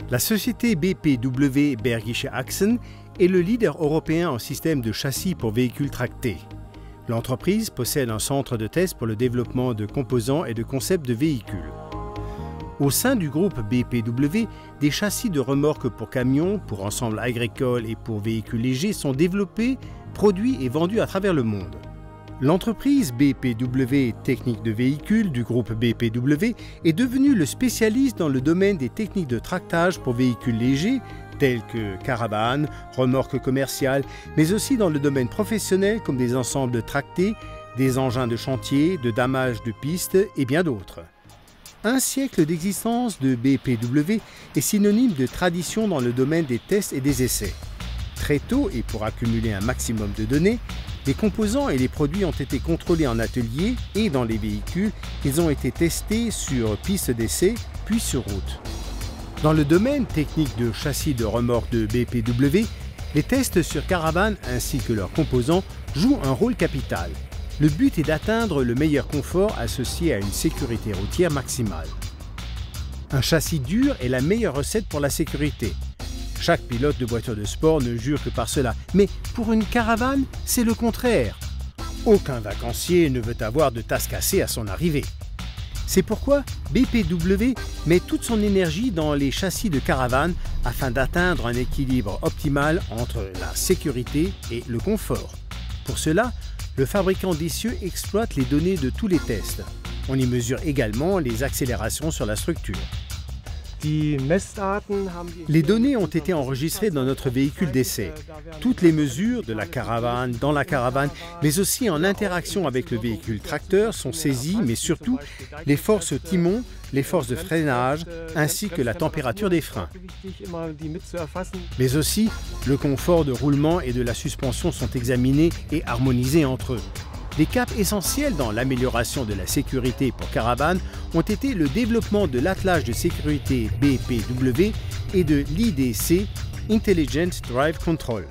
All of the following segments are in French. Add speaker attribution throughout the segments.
Speaker 1: La société BPW Bergische Achsen est le leader européen en système de châssis pour véhicules tractés. L'entreprise possède un centre de test pour le développement de composants et de concepts de véhicules. Au sein du groupe BPW, des châssis de remorques pour camions, pour ensembles agricoles et pour véhicules légers sont développés, produits et vendus à travers le monde. L'entreprise BPW Technique de véhicules du groupe BPW est devenue le spécialiste dans le domaine des techniques de tractage pour véhicules légers tels que caravanes, remorques commerciales, mais aussi dans le domaine professionnel comme des ensembles tractés, des engins de chantier, de damage de pistes et bien d'autres. Un siècle d'existence de BPW est synonyme de tradition dans le domaine des tests et des essais. Très tôt, et pour accumuler un maximum de données, les composants et les produits ont été contrôlés en atelier et dans les véhicules, ils ont été testés sur piste d'essai puis sur route. Dans le domaine technique de châssis de remorque de BPW, les tests sur caravane ainsi que leurs composants jouent un rôle capital. Le but est d'atteindre le meilleur confort associé à une sécurité routière maximale. Un châssis dur est la meilleure recette pour la sécurité. Chaque pilote de voiture de sport ne jure que par cela, mais pour une caravane, c'est le contraire. Aucun vacancier ne veut avoir de tasse cassée à son arrivée. C'est pourquoi BPW met toute son énergie dans les châssis de caravane afin d'atteindre un équilibre optimal entre la sécurité et le confort. Pour cela, le fabricant d'essieux exploite les données de tous les tests. On y mesure également les accélérations sur la structure. Les données ont été enregistrées dans notre véhicule d'essai. Toutes les mesures de la caravane, dans la caravane, mais aussi en interaction avec le véhicule tracteur sont saisies, mais surtout les forces timon, les forces de freinage, ainsi que la température des freins. Mais aussi, le confort de roulement et de la suspension sont examinés et harmonisés entre eux. Des caps essentiels dans l'amélioration de la sécurité pour caravane ont été le développement de l'attelage de sécurité BPW et de l'IDC, Intelligent Drive Control.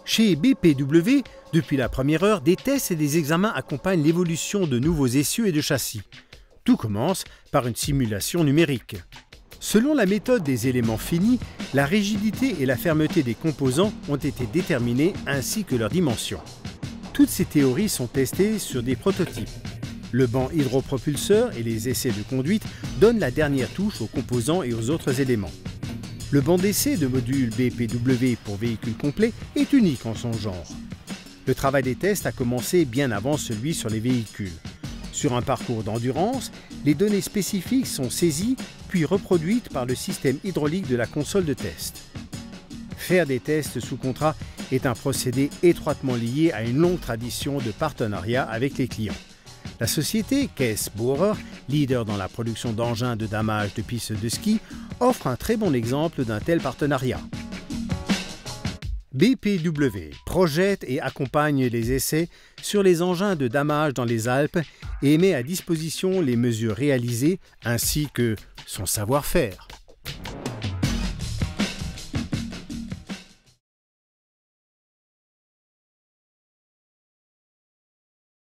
Speaker 1: Chez BPW, depuis la première heure, des tests et des examens accompagnent l'évolution de nouveaux essieux et de châssis. Tout commence par une simulation numérique. Selon la méthode des éléments finis, la rigidité et la fermeté des composants ont été déterminées ainsi que leurs dimensions. Toutes ces théories sont testées sur des prototypes. Le banc hydropropulseur et les essais de conduite donnent la dernière touche aux composants et aux autres éléments. Le banc d'essai de module BPW pour véhicule complet est unique en son genre. Le travail des tests a commencé bien avant celui sur les véhicules. Sur un parcours d'endurance, les données spécifiques sont saisies puis reproduites par le système hydraulique de la console de test. Faire des tests sous contrat est un procédé étroitement lié à une longue tradition de partenariat avec les clients. La société Kees Bohrer, leader dans la production d'engins de damage de pistes de ski, offre un très bon exemple d'un tel partenariat. BPW projette et accompagne les essais sur les engins de damage dans les Alpes et met à disposition les mesures réalisées ainsi que son savoir-faire.